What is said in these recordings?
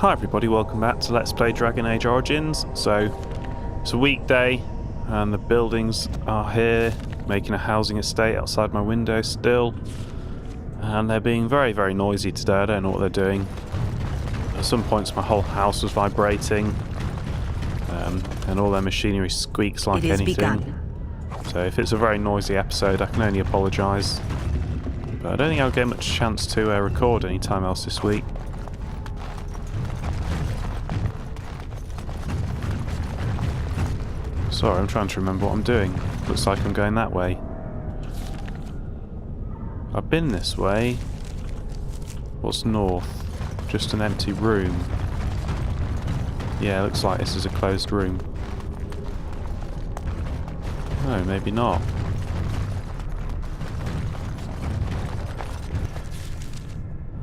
Hi everybody, welcome back to Let's Play Dragon Age Origins. So, it's a weekday and the buildings are here, making a housing estate outside my window still. And they're being very, very noisy today. I don't know what they're doing. At some points my whole house was vibrating. And all their machinery squeaks like anything. So if it's a very noisy episode, I can only apologise. But I don't think I'll get much chance to record any time else this week. Sorry, I'm trying to remember what I'm doing. Looks like I'm going that way. I've been this way. What's north? Just an empty room. Yeah, looks like this is a closed room. No, maybe not.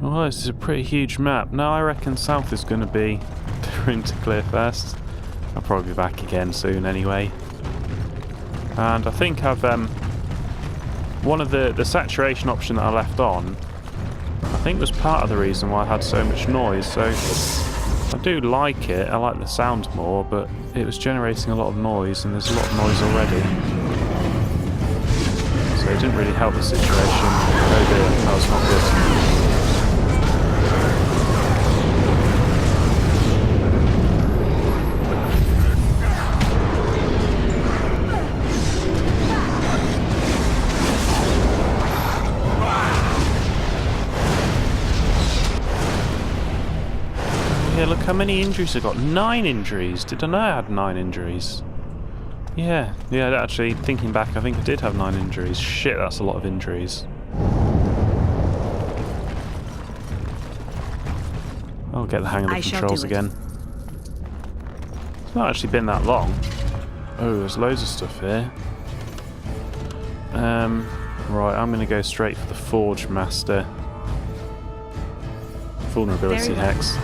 Well, this is a pretty huge map. No, I reckon south is going to be the room to clear first. I'll probably be back again soon anyway. And I think I've one of the saturation option that I left on, I think was part of the reason why I had so much noise. So I do like it, I like the sound more, but it was generating a lot of noise and there's a lot of noise already. So it didn't really help the situation. Oh dear, that was not good. Yeah, look how many injuries I got. 9 injuries! Did I know I had 9 injuries? Yeah, actually, thinking back, I think I did have 9 injuries. Shit, that's a lot of injuries. I'll get the hang of the controls again. It's not actually been that long. Oh, there's loads of stuff here. Right, I'm going to go straight for the Forge Master. Vulnerability Hex.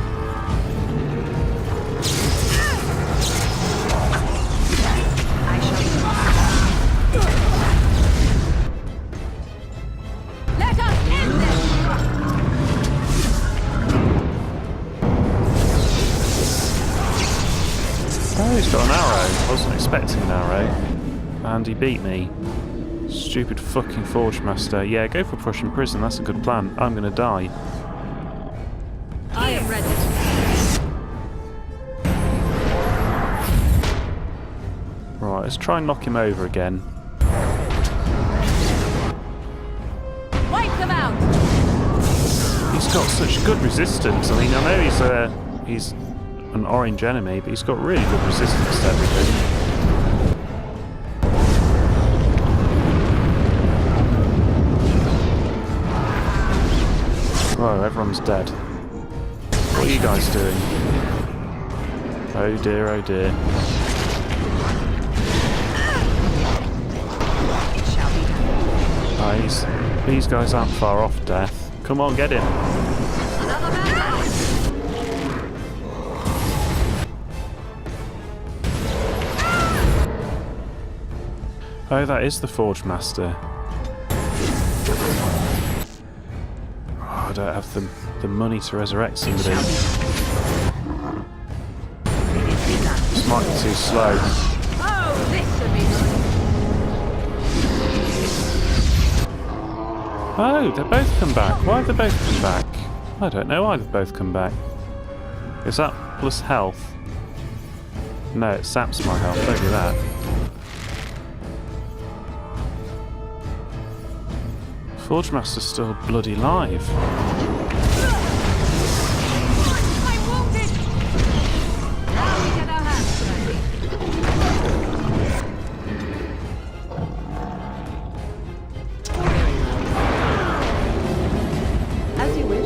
Oh, he's got an arrow. I wasn't expecting an arrow. And he beat me. Stupid fucking Forge Master. Yeah, go for Prussian Prison. That's a good plan. I'm gonna die. I am ready. Right, let's try and knock him over again. Wipe them out. He's got such good resistance. I mean, I know he's an orange enemy, but he's got really good resistance to everything. Whoa, everyone's dead. What are you guys doing? Oh dear, oh dear. Oh, these guys aren't far off death. Come on, get him. Oh, that is the Forge Master. Oh, I don't have the money to resurrect somebody. This might be too slow. Oh, this should be good. Oh, they both come back. Why have they both come back? I don't know why they've both come back. Is that plus health? No, it saps my health. Don't do that. Forge Master's still bloody live. I'm wounded. Now we get our hands dirty. As you wish.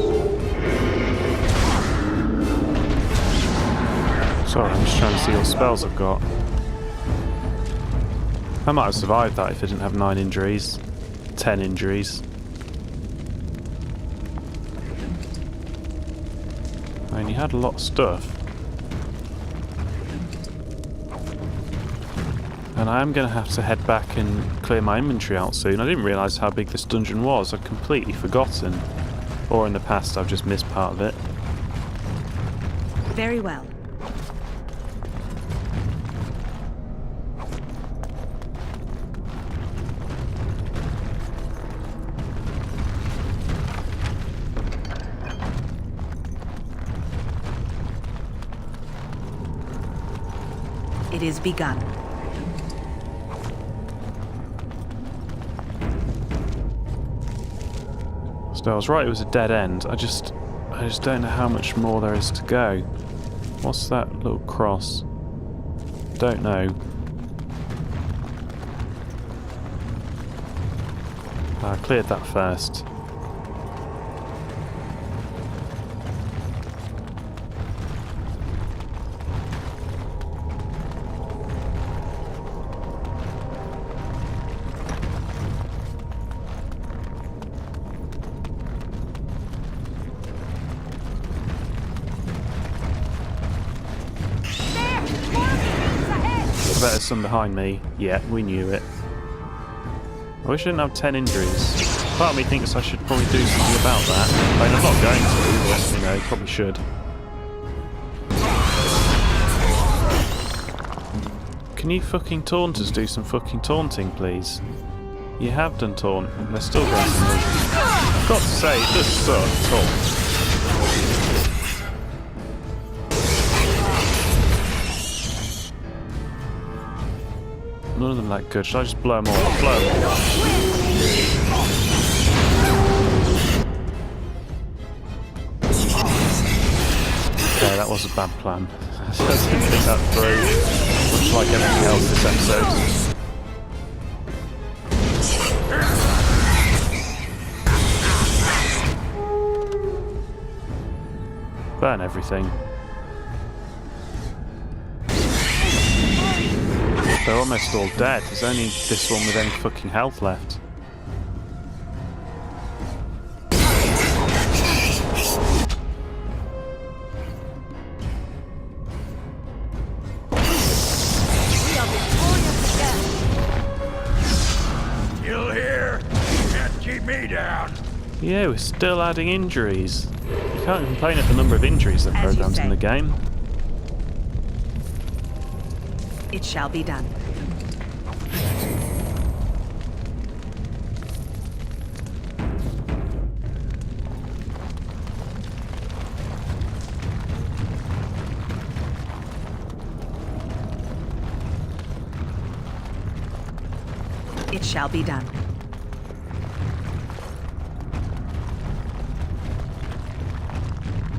Sorry, I'm just trying to see what spells I've got. I might have survived that if I didn't have 9 injuries. 10 injuries. I mean, you had a lot of stuff. And I am going to have to head back and clear my inventory out soon. I didn't realise how big this dungeon was. I'd completely forgotten. Or in the past I've just missed part of it. Very well. It is begun. So I was right, it was a dead end. I just don't know how much more there is to go. What's that little cross? Don't know. I cleared that first. I bet there's some behind me. Yeah, we knew it. I wish I didn't have 10 injuries. Part of me thinks I should probably do something about that. I mean, I'm not going to, but, you know, probably should. Can you fucking taunters do some fucking taunting, please? You have done taunt, and they're still going to me. I've got to say, it does suck, taunt. None of them that good. Should I just blow them all up? Blow them all up. Okay, that was a bad plan. I didn't think that through. Much like everything else this episode. Burn everything. They're almost all dead. There's only this one with any fucking health left. Still here? You can't keep me down. Yeah, we're still adding injuries. You can't complain at the number of injuries that programs in the game. It shall be done. It shall be done.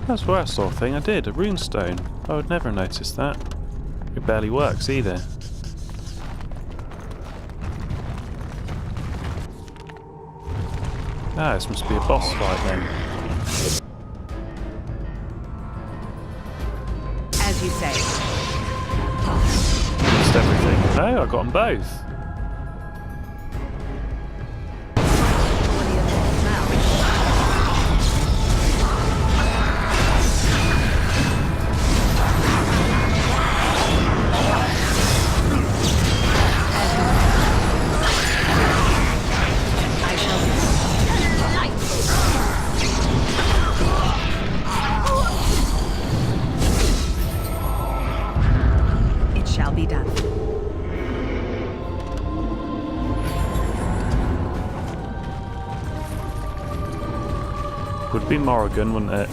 That's where I saw a thing. I did, a runestone. I would never have noticed that. It barely works either. Ah, this must be a boss fight then. As you say. Missed everything. No, I got them both. Would be Morrigan, wouldn't it?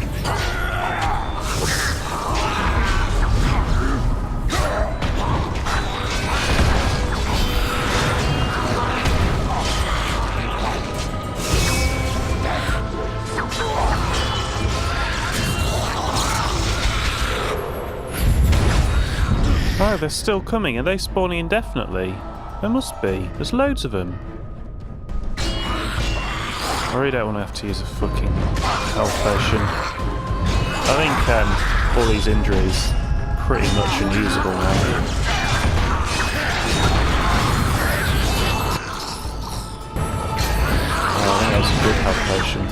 Oh, they're still coming. Are they spawning indefinitely? There must be. There's loads of them. I really don't want to have to use a fucking health potion. I think all these injuries are pretty much unusable now. Oh, I think that's a good health potion.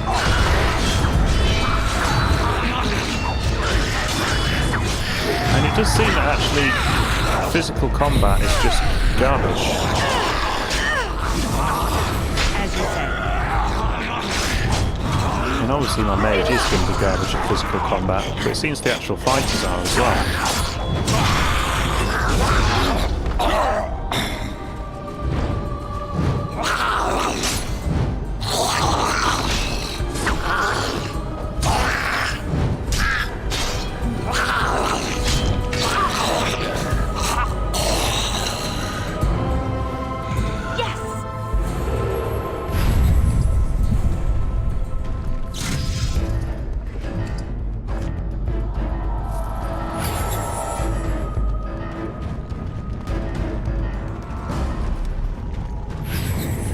And it does seem that actually physical combat is just garbage. As you say. mean, obviously my mage is going to be garbage at physical combat, but it seems the actual fighters are as well.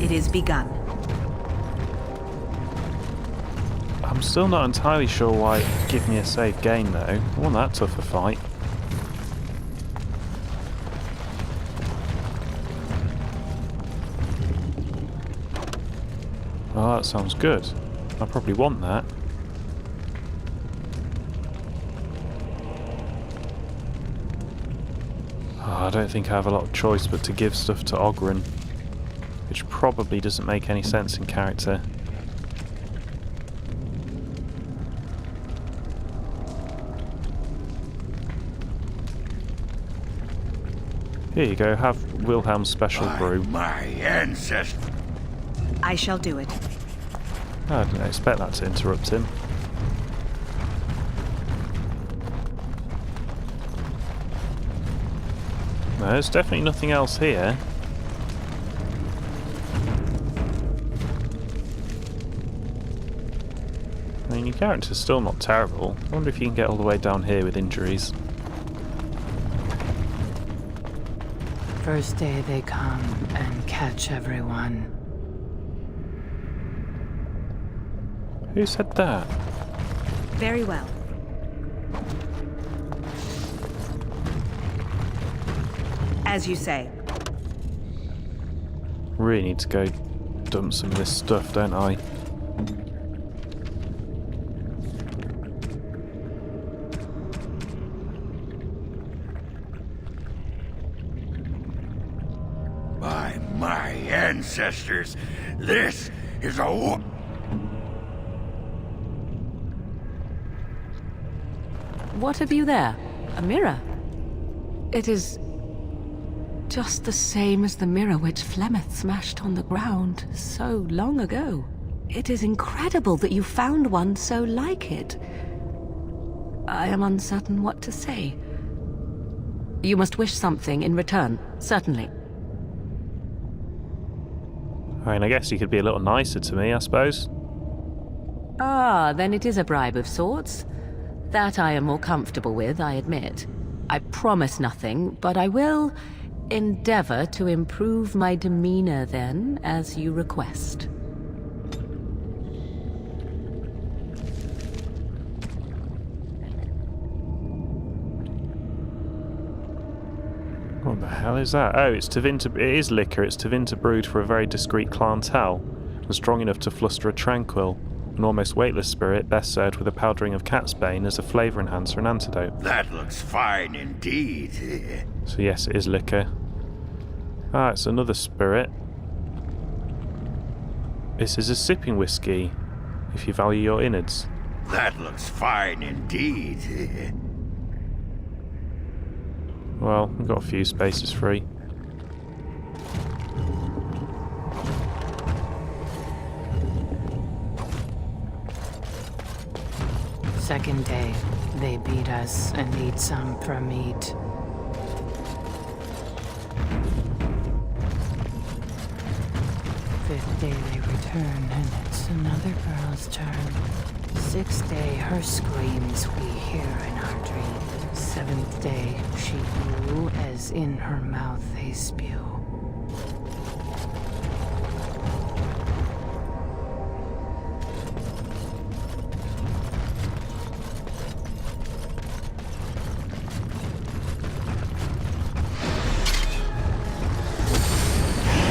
It is begun. I'm still not entirely sure why it give me a save gain though. It wasn't that tough a fight. Oh, that sounds good. I probably want that. Oh, I don't think I have a lot of choice but to give stuff to Ogren, which probably doesn't make any sense in character. Here you go, have Wilhelm's special brew. My ancestor. I shall do it. I didn't expect that to interrupt him. No, there's definitely nothing else here. I mean, your character's still not terrible. I wonder if you can get all the way down here with injuries. First day they come and catch everyone. Who said that? Very well. As you say. Really need to go dump some of this stuff, don't I? By my ancestors, this is a What have you there? A mirror? It is just the same as the mirror which Flemeth smashed on the ground so long ago. It is incredible that you found one so like it. I am uncertain what to say. You must wish something in return, certainly. I mean, I guess you could be a little nicer to me, I suppose. Ah, then it is a bribe of sorts. That I am more comfortable with, I admit. I promise nothing, but I will endeavor to improve my demeanor then, as you request. What the hell is that? Oh, it's Tevinter. It is liquor. It's Tevinter brewed for a very discreet clientele, and strong enough to fluster a tranquil, an almost weightless spirit best served with a powdering of cat's bane as a flavour enhancer and antidote. That looks fine indeed. So yes, it is liquor. Ah, it's another spirit. This is a sipping whiskey, if you value your innards. That looks fine indeed. Well, we've got a few spaces free. Second day, they beat us and eat some for meat. Fifth day they return, and it's another girl's turn. Sixth day, her screams we hear in our dreams. Seventh day, she grew as in her mouth they spew.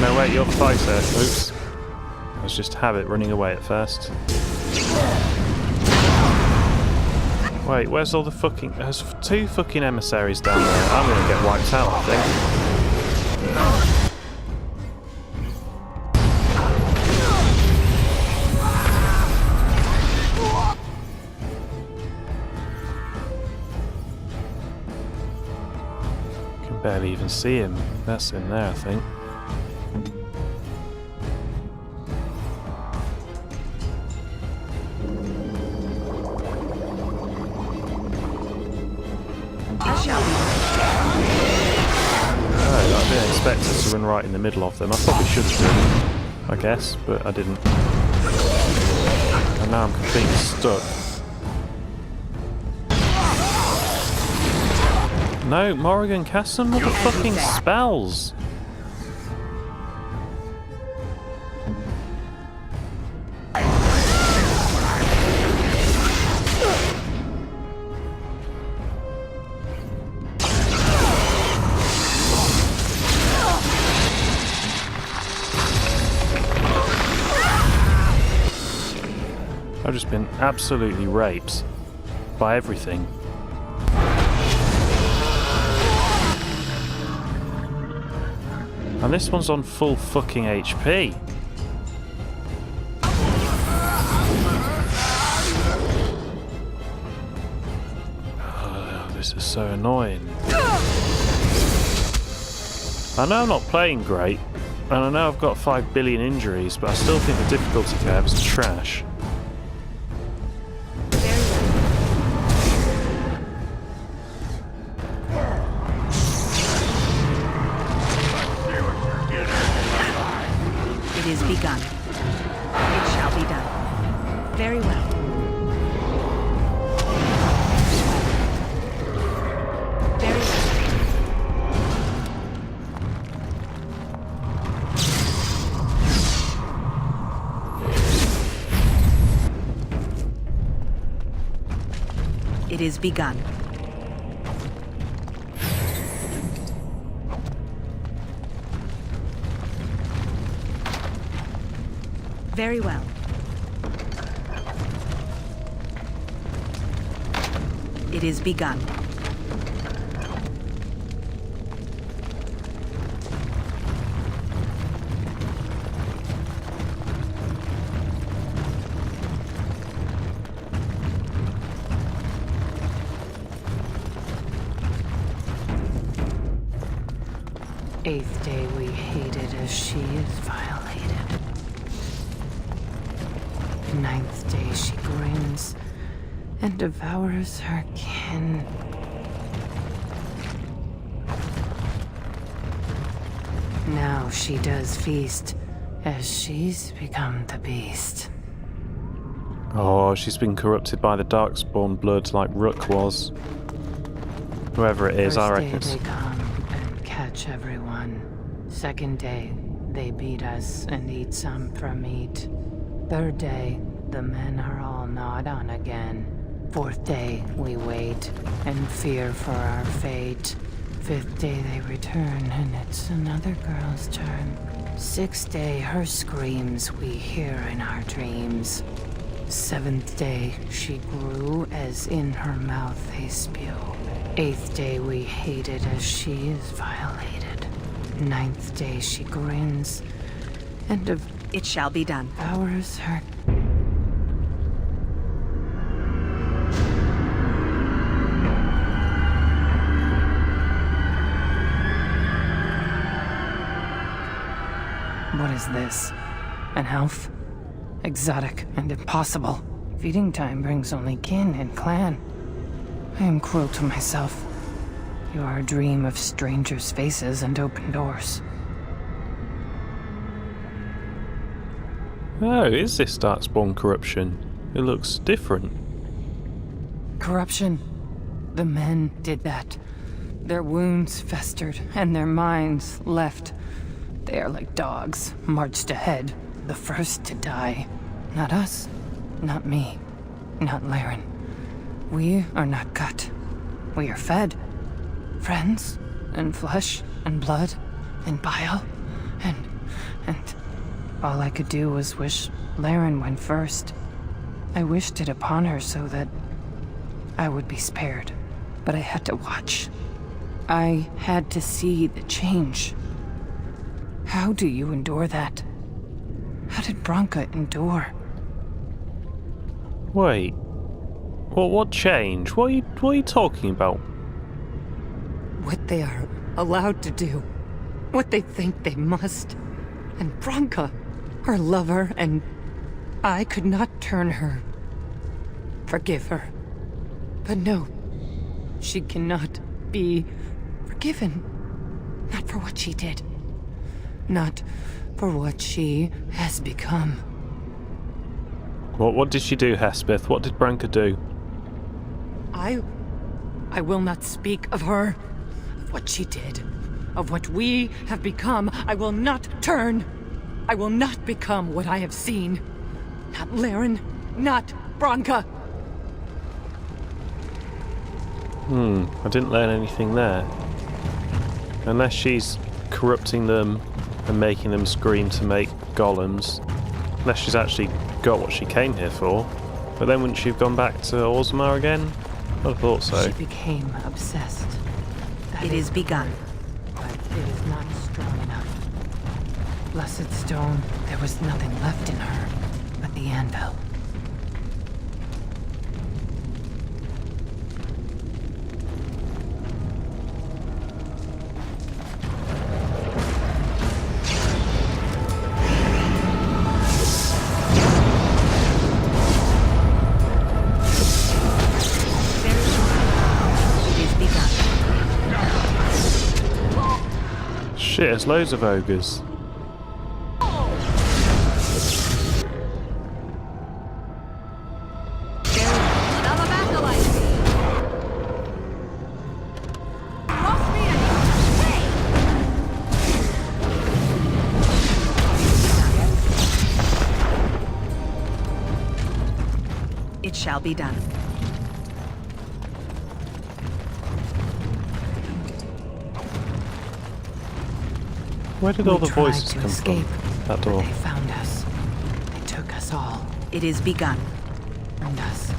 No, wait, you're the fighter. Oops. I was just habit running away at first. Wait, where's all the fucking... There's 2 fucking emissaries down there. I'm gonna get wiped out, I think. Barely even see him. That's in there, I think. I didn't expect us to run right in the middle of them. I probably should have done, I guess, but I didn't. And now I'm completely stuck. No, Morrigan, cast some motherfucking spells! I've just been absolutely raped by everything. And this one's on full fucking HP. Oh, this is so annoying. I know I'm not playing great, and I know I've got 5 billion injuries, but I still think the difficulty curve is trash. It is begun. It shall be done. Very well. Very well. It is begun. Very well. It is begun. Eighth day we hated as she is violated. Ninth day she grins and devours her kin. Now she does feast as she's become the beast. Oh, she's been corrupted by the Darkspawn blood like Rook was. Whoever it is, I reckon. First day they come and catch everyone. Second day, they beat us and eat some from meat. Third day, the men are all gnawed on again. Fourth day, we wait and fear for our fate. Fifth day, they return and it's another girl's turn. Sixth day, her screams we hear in our dreams. Seventh day, she grew as in her mouth they spew. Eighth day, we hated as she is violated. Ninth day, she grins and It shall be done. devours her. What is this? An elf? Exotic and impossible. Feeding time brings only kin and clan. I am cruel to myself. You are a dream of strangers' faces and open doors. Oh, is this Darkspawn corruption? It looks different. Corruption. The men did that. Their wounds festered and their minds left. They are like dogs, marched ahead, the first to die. Not us, not me, not Laren. We are not cut. We are fed. Friends, and flesh, and blood, and bile, and all I could do was wish Laren went first. I wished it upon her so that I would be spared. But I had to watch. I had to see the change. How do you endure that? How did Branka endure? Wait. What change? What are you talking about? What they are allowed to do what they think they must. And Branka, her lover, and I could not turn her. Forgive her. But no, she cannot be forgiven. Not for what she did. Not for what she has become. What did she do, Hespith? What did Branka do? I will not speak of her, of what she did, of what we have become. I will not turn. I will not become what I have seen. Not Laren, not Branka. I didn't learn anything there. Unless she's corrupting them and making them scream to make golems. Unless she's actually got what she came here for. But then wouldn't she have gone back to Orzammar again? I'd have thought so. She became obsessed. It is begun. But it is not strong enough. Blessed stone, there was nothing left in her but the anvil. Shit, there's loads of ogres. It shall be done. Where did all the We tried voices to come escape, from? That but door. They found us. They took us all. It is begun. And us.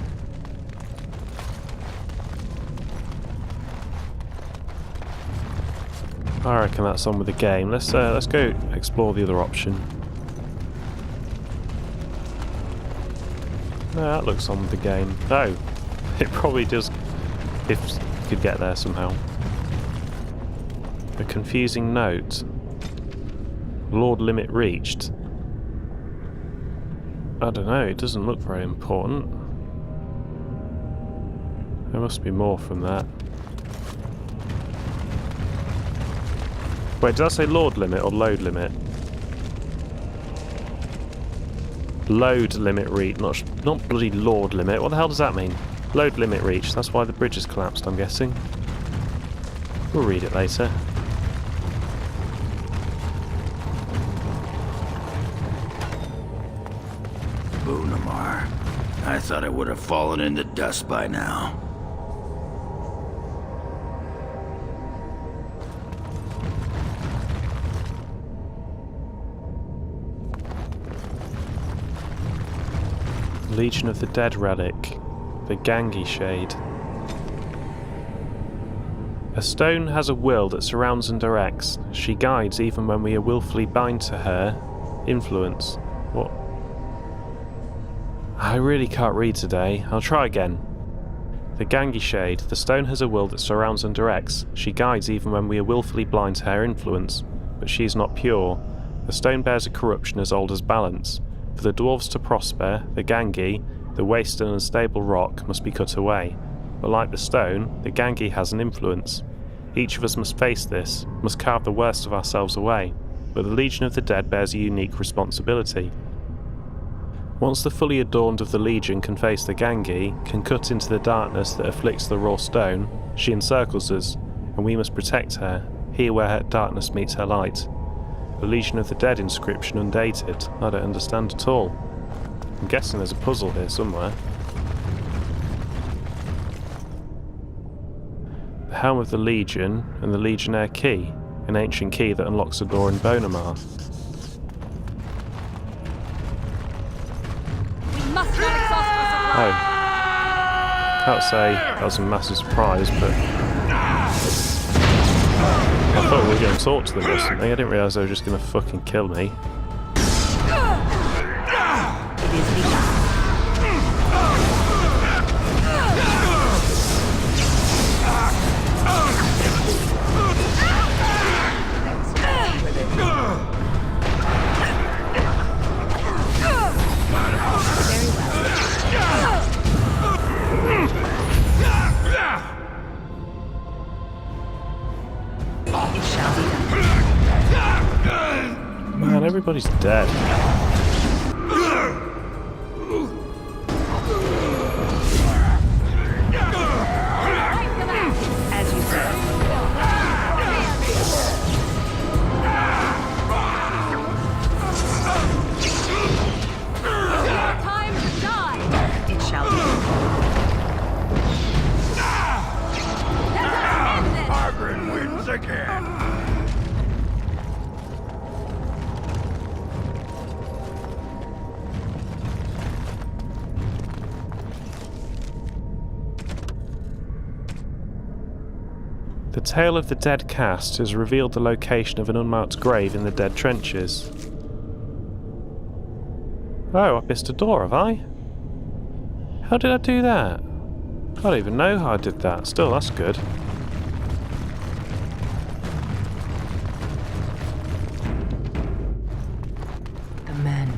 I reckon that's on with the game. Let's go explore the other option. No, that looks on with the game. No, it probably does if you could get there somehow. A confusing note. Lord limit reached. I don't know, it doesn't look very important. There must be more from that. Wait, did I say Lord limit or load limit? Load limit reach, not bloody Lord limit. What the hell does that mean? Load limit reached. That's why the bridge has collapsed, I'm guessing. We'll read it later. Bunamar. I thought it would have fallen into dust by now. Legion of the Dead relic. The Gangi Shade. A stone has a will that surrounds and directs. She guides even when we are willfully bind to her. Influence. What? I really can't read today. I'll try again. The Gangi Shade. The stone has a will that surrounds and directs. She guides even when we are willfully blind to her influence. But she is not pure. The stone bears a corruption as old as balance. For the dwarves to prosper, the Gangi, the waste and unstable rock, must be cut away. But like the stone, the Gangi has an influence. Each of us must face this, must carve the worst of ourselves away. But the Legion of the Dead bears a unique responsibility. Once the fully adorned of the Legion can face the Gangi, can cut into the darkness that afflicts the raw stone, she encircles us, and we must protect her, here where her darkness meets her light. The Legion of the Dead inscription undated. I don't understand at all. I'm guessing there's a puzzle here somewhere. The Helm of the Legion and the Legionnaire Key, an ancient key that unlocks a door in Bonamar. Oh. Can't say that was a massive surprise, but I thought we were going to talk to them or something. I didn't realise they were just going to fucking kill me. It shall be done. Man, everybody's dead. As you say. Time to die! It shall be done. Margaret wins again. The tale of the dead cast has revealed the location of an unmarked grave in the dead trenches. Oh, I missed a door, have I? How did I do that? I don't even know how I did that. Still, that's good. The men,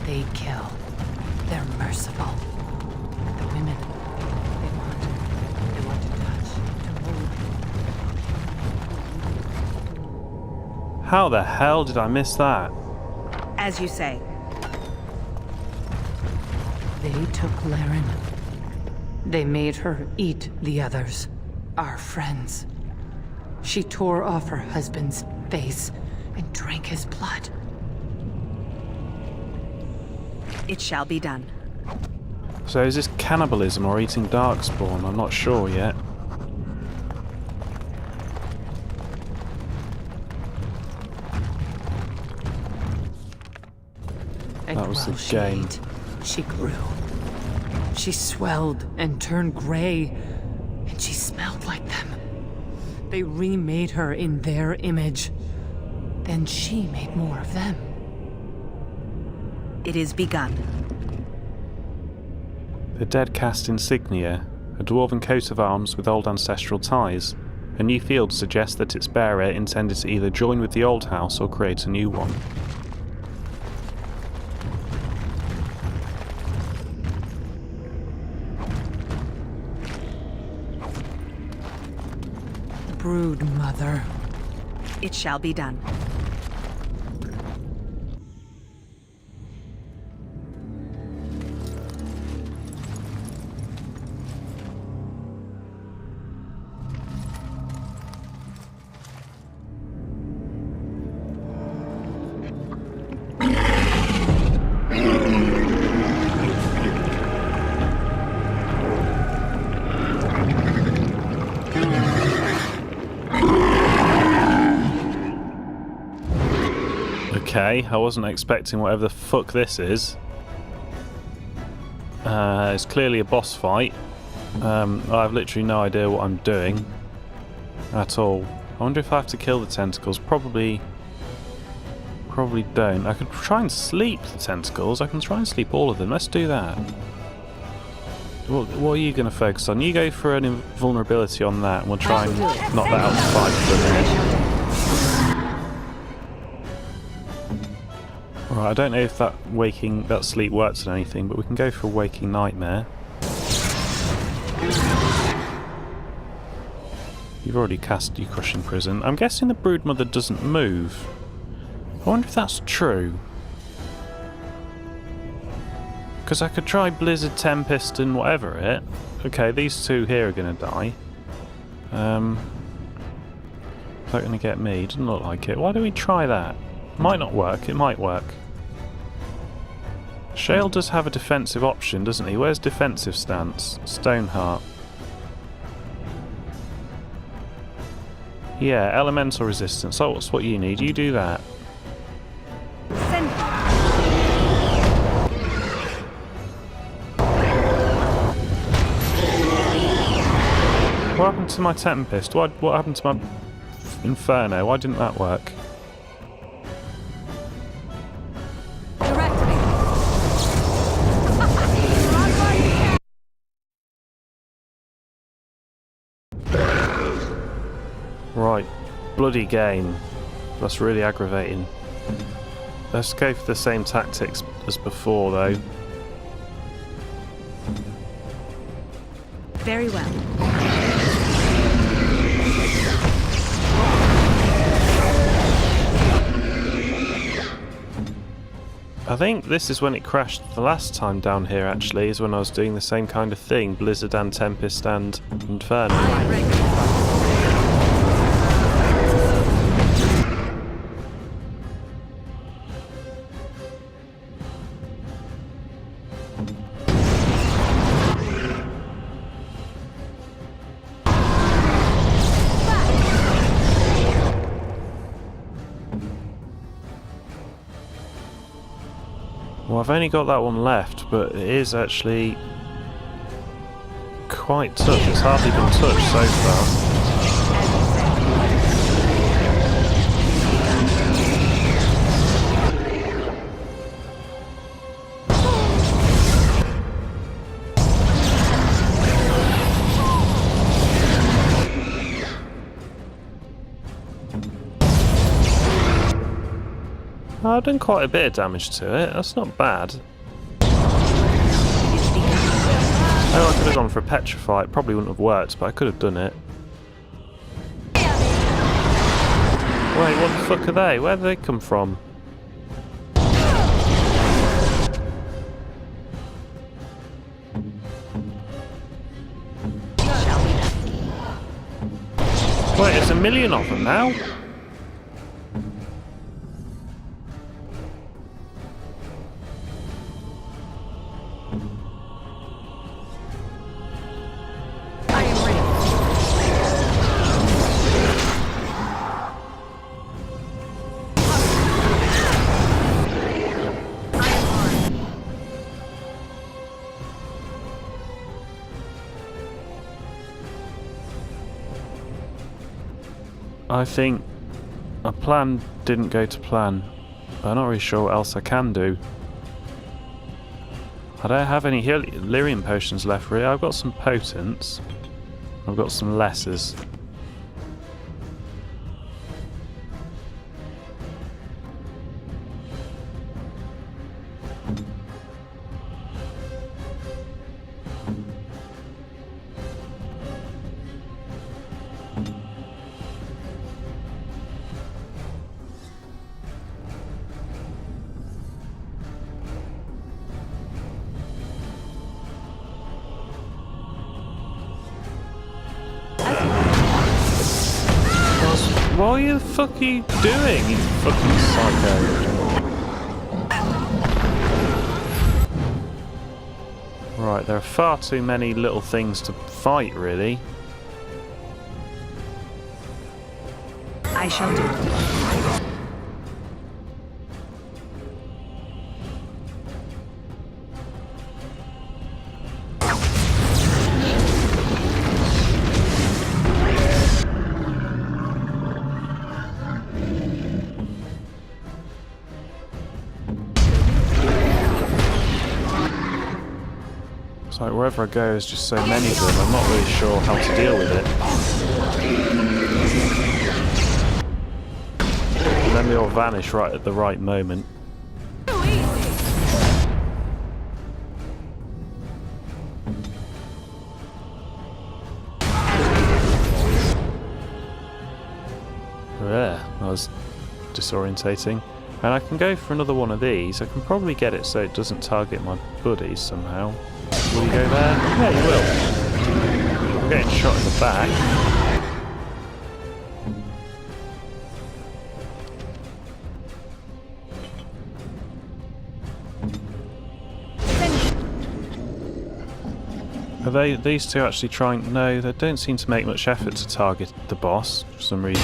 they kill. They're merciful. The women, they want to touch, to move. How the hell did I miss that? As you say. They took Laren. They made her eat the others, our friends. She tore off her husband's face and drank his blood. It shall be done. So is this cannibalism or eating darkspawn? I'm not sure yet. And That was while the she game. ate, she grew. She swelled and turned gray, and she smelled like them. They remade her in their image. Then she made more of them. It is begun. The dead cast insignia, a dwarven coat of arms with old ancestral ties. A new field suggests that its bearer intended to either join with the old house or create a new one. Brood mother. It shall be done. Okay, I wasn't expecting whatever the fuck this is. It's clearly a boss fight. I have literally no idea what I'm doing at all. I wonder if I have to kill the tentacles. Probably don't. I could try and sleep the tentacles. I can try and sleep all of them. Let's do that. What are you going to focus on? You go for an invulnerability on that, and we'll try and knock that out of the fight for a minute. Right, I don't know if that sleep works on anything, but we can go for a waking nightmare. You've already cast your crushing prison. I'm guessing the broodmother doesn't move. I wonder if that's true. Because I could try Blizzard, Tempest and whatever it. Okay, these two here are going to die. Is that going to get me? Doesn't look like it. Why don't we try that? Might not work, it might work. Shale does have a defensive option, doesn't he? Where's defensive stance? Stoneheart. Yeah, elemental resistance. Oh, that's what you need. You do that. Send. What happened to my Tempest? What happened to my Inferno? Why didn't that work? Right, bloody game. That's really aggravating. Let's go for the same tactics as before, though. Very well. I think this is when it crashed the last time down here, actually, is when I was doing the same kind of thing. Blizzard and Tempest and Inferno. Well, I've only got that one left, but it is actually quite tough. It's hardly been touched so far. I've done quite a bit of damage to it, that's not bad. Oh, I could have gone for a petrify, it probably wouldn't have worked, but I could have done it. Wait, what the fuck are they? Where do they come from? Wait, there's a million of them now? I think a plan didn't go to plan. I'm not really sure what else I can do. I don't have any lyrium potions left really. I've got some potents. I've got some lessers. What the fuck are you doing, you fucking psycho? Right, there are far too many little things to fight, really. I shall do it. It's like wherever I go there's just so many of them, I'm not really sure how to deal with it. And then they all vanish right at the right moment. That was disorientating. And I can go for another one of these. I can probably get it so it doesn't target my buddies somehow. Will you go there? Yeah, you will. I'm getting shot in the back. Are these two actually trying? No, they don't seem to make much effort to target the boss for some reason.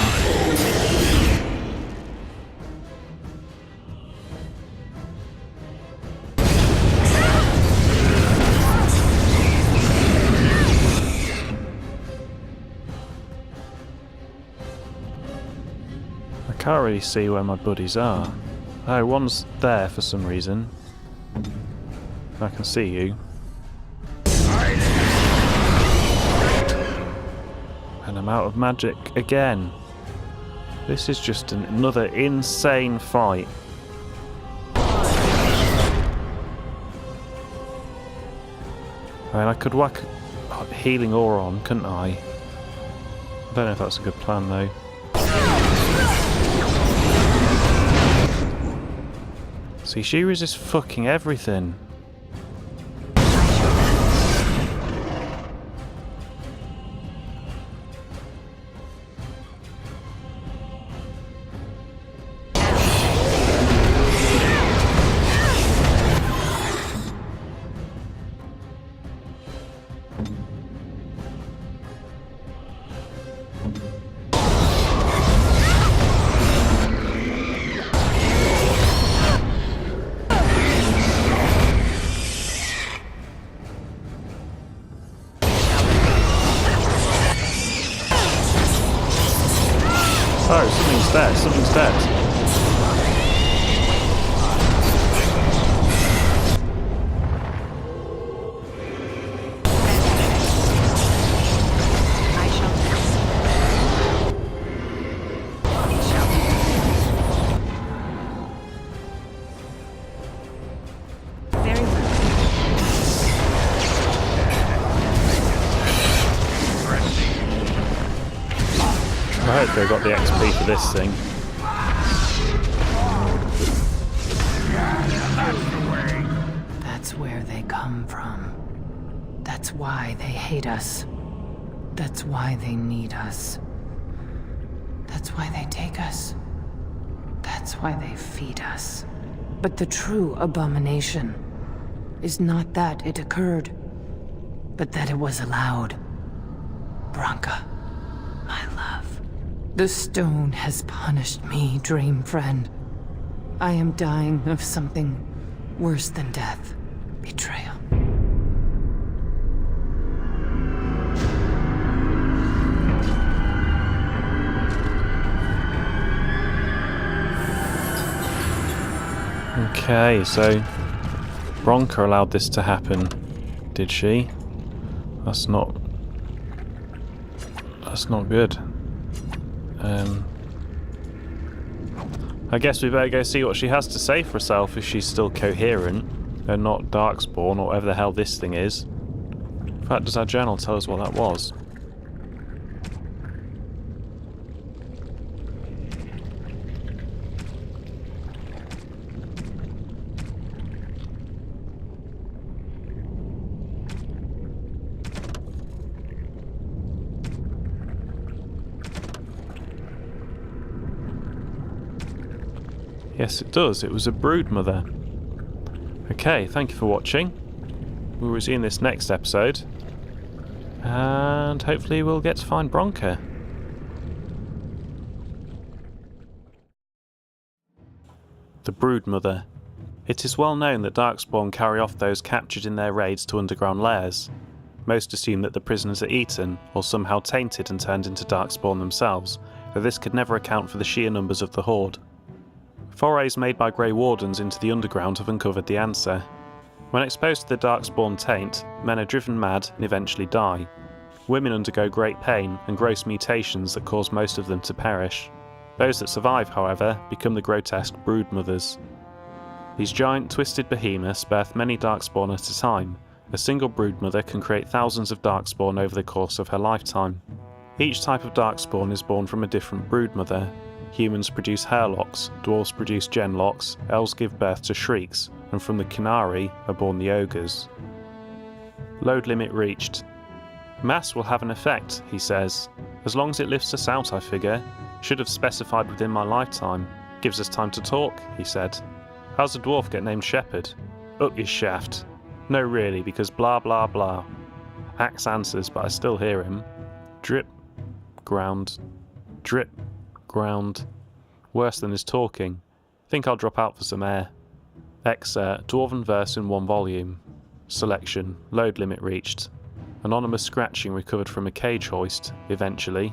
I can't really see where my buddies are. Oh, one's there for some reason. I can see you. And I'm out of magic again. This is just another insane fight. I mean, I could whack healing aura on, couldn't I? I don't know if that's a good plan though. See, she resists fucking everything. Oh, something's dead, something's dead. I hope they got the XP for this thing. That's where they come from. That's why they hate us. That's why they need us. That's why they take us. That's why they feed us. But the true abomination is not that it occurred, but that it was allowed. Branka, my love. The stone has punished me, dream friend. I am dying of something worse than death. Betrayal. Okay, so Bronca allowed this to happen, did she? That's not good. I guess we better go see what she has to say for herself if she's still coherent and not Darkspawn or whatever the hell this thing is. In fact, does our journal tell us what that was? Yes, it does. It was a broodmother. Okay, thank you for watching. We'll resume this next episode. And hopefully we'll get to find Bronca. The broodmother. It is well known that Darkspawn carry off those captured in their raids to underground lairs. Most assume that the prisoners are eaten, or somehow tainted and turned into Darkspawn themselves, though this could never account for the sheer numbers of the horde. Forays made by Grey Wardens into the underground have uncovered the answer. When exposed to the Darkspawn taint, men are driven mad and eventually die. Women undergo great pain and gross mutations that cause most of them to perish. Those that survive, however, become the grotesque broodmothers. These giant, twisted behemoths birth many Darkspawn at a time. A single broodmother can create thousands of Darkspawn over the course of her lifetime. Each type of Darkspawn is born from a different broodmother. Humans produce hairlocks, dwarves produce genlocks, elves give birth to shrieks, and from the Kinari are born the ogres. Load limit reached. Mass will have an effect, he says. As long as it lifts us out, I figure. Should have specified within my lifetime. Gives us time to talk, he said. How's a dwarf get named Shepherd? Up your shaft. No really, because blah blah blah. Axe answers, but I still hear him. Drip. Ground. Drip. Ground. Worse than his talking. Think I'll drop out for some air. Excerpt, Dwarven verse in 1 volume. Selection, load limit reached. Anonymous scratching recovered from a cage hoist, eventually.